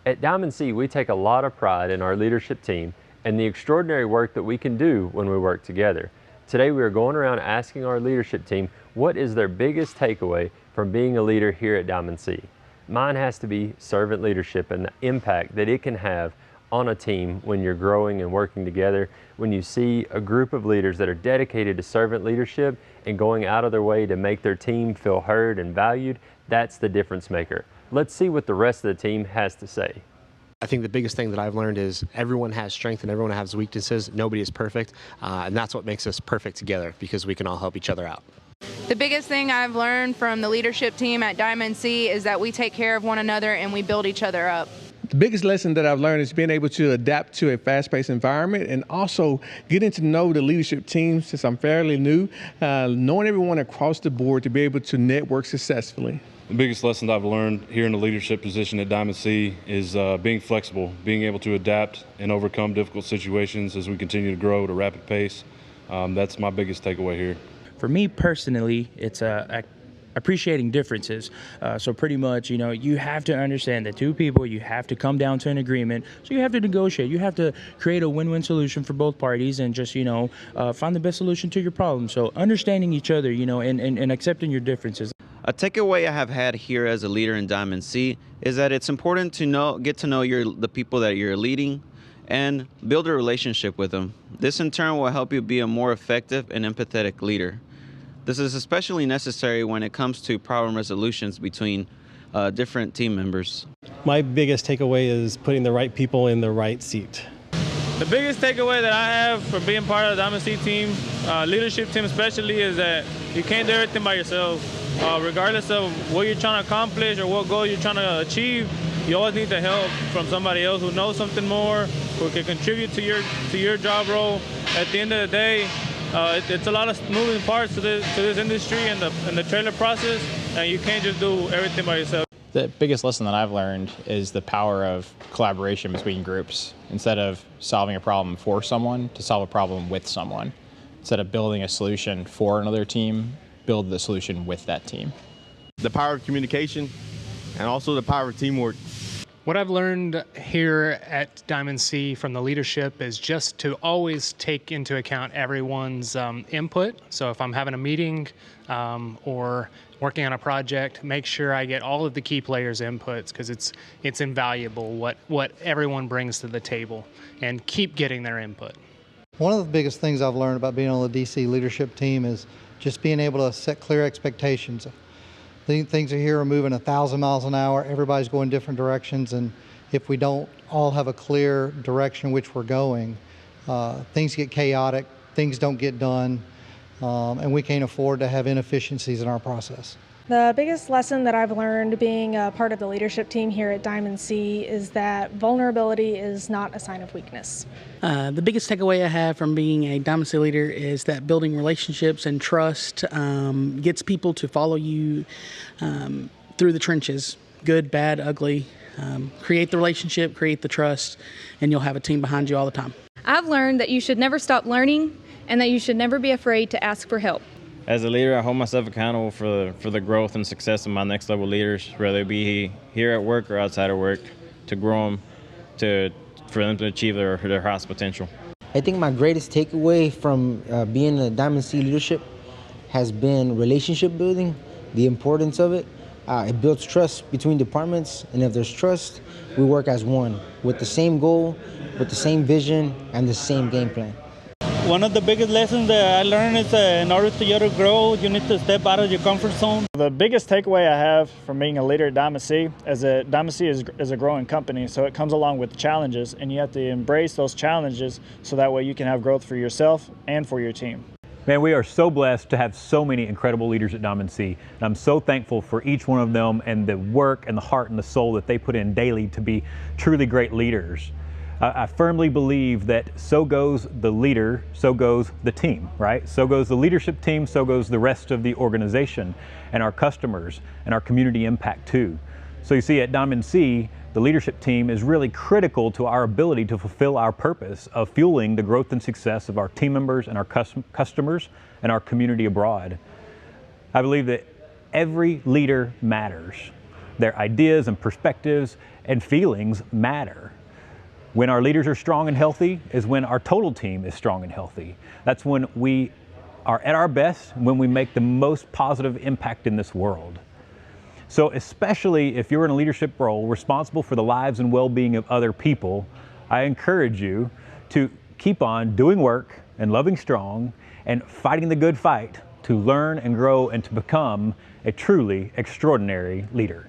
At Diamond C, we take a lot of pride in our leadership team and the extraordinary work that we can do when we work together. Today we are going around asking our leadership team what is their biggest takeaway from being a leader here at Diamond C. Mine has to be servant leadership and the impact that it can have on a team when you're growing and working together. When you see a group of leaders that are dedicated to servant leadership and going out of their way to make their team feel heard and valued, that's the difference maker. Let's see what the rest of the team has to say. I think the biggest thing that I've learned is everyone has strength and everyone has weaknesses. Nobody is perfect, and that's what makes us perfect together, because we can all help each other out. The biggest thing I've learned from the leadership team at Diamond C is that we take care of one another and we build each other up. The biggest lesson that I've learned is being able to adapt to a fast-paced environment and also getting to know the leadership team since I'm fairly new, knowing everyone across the board to be able to network successfully. The biggest lesson that I've learned here in the leadership position at Diamond C is being flexible, being able to adapt and overcome difficult situations as we continue to grow at a rapid pace. That's my biggest takeaway here. For me personally, it's appreciating differences. So pretty much, you have to understand that two people, you have to come down to an agreement. So you have to negotiate. You have to create a win-win solution for both parties and just, find the best solution to your problem. So understanding each other, and accepting your differences. A takeaway I have had here as a leader in Diamond C is that it's important to get to know the people that you're leading and build a relationship with them. This in turn will help you be a more effective and empathetic leader. This is especially necessary when it comes to problem resolutions between different team members. My biggest takeaway is putting the right people in the right seat. The biggest takeaway that I have from being part of the Diamond C team, leadership team especially, is that you can't do everything by yourself. Regardless of what you're trying to accomplish or what goal you're trying to achieve, you always need the help from somebody else who knows something more, who can contribute to your job role. At the end of the day, it's a lot of moving parts to this industry and the trailer process, and you can't just do everything by yourself. The biggest lesson that I've learned is the power of collaboration between groups. Instead of solving a problem for someone, to solve a problem with someone. Instead of building a solution for another team, build the solution with that team. The power of communication and also the power of teamwork. What I've learned here at Diamond C from the leadership is just to always take into account everyone's input. So if I'm having a meeting or working on a project, make sure I get all of the key players' inputs, because it's invaluable what everyone brings to the table, and keep getting their input. One of the biggest things I've learned about being on the DC leadership team is just being able to set clear expectations. Things are here are moving 1,000 miles an hour. Everybody's going different directions, and if we don't all have a clear direction in which we're going, things get chaotic, things don't get done, and we can't afford to have inefficiencies in our process. The biggest lesson that I've learned being a part of the leadership team here at Diamond C is that vulnerability is not a sign of weakness. The biggest takeaway I have from being a Diamond C leader is that building relationships and trust gets people to follow you through the trenches, good, bad, ugly. Create the relationship, create the trust, and you'll have a team behind you all the time. I've learned that you should never stop learning and that you should never be afraid to ask for help. As a leader, I hold myself accountable for the growth and success of my next level leaders, whether it be here at work or outside of work, to grow them, for them to achieve their highest potential. I think my greatest takeaway from being a Diamond C leadership has been relationship building, the importance of it. It builds trust between departments, and if there's trust, we work as one, with the same goal, with the same vision, and the same game plan. One of the biggest lessons that I learned is in order for you to grow, you need to step out of your comfort zone. The biggest takeaway I have from being a leader at Diamond C is that Diamond C is a growing company, so it comes along with challenges, and you have to embrace those challenges so that way you can have growth for yourself and for your team. Man, we are so blessed to have so many incredible leaders at Diamond C, and I'm so thankful for each one of them and the work and the heart and the soul that they put in daily to be truly great leaders. I firmly believe that so goes the leader, so goes the team, right? So goes the leadership team, so goes the rest of the organization and our customers and our community impact too. So you see, at Diamond C, the leadership team is really critical to our ability to fulfill our purpose of fueling the growth and success of our team members and our customers and our community abroad. I believe that every leader matters. Their ideas and perspectives and feelings matter. When our leaders are strong and healthy is when our total team is strong and healthy. That's when we are at our best, when we make the most positive impact in this world. So especially if you're in a leadership role responsible for the lives and well-being of other people, I encourage you to keep on doing work and loving strong and fighting the good fight to learn and grow and to become a truly extraordinary leader.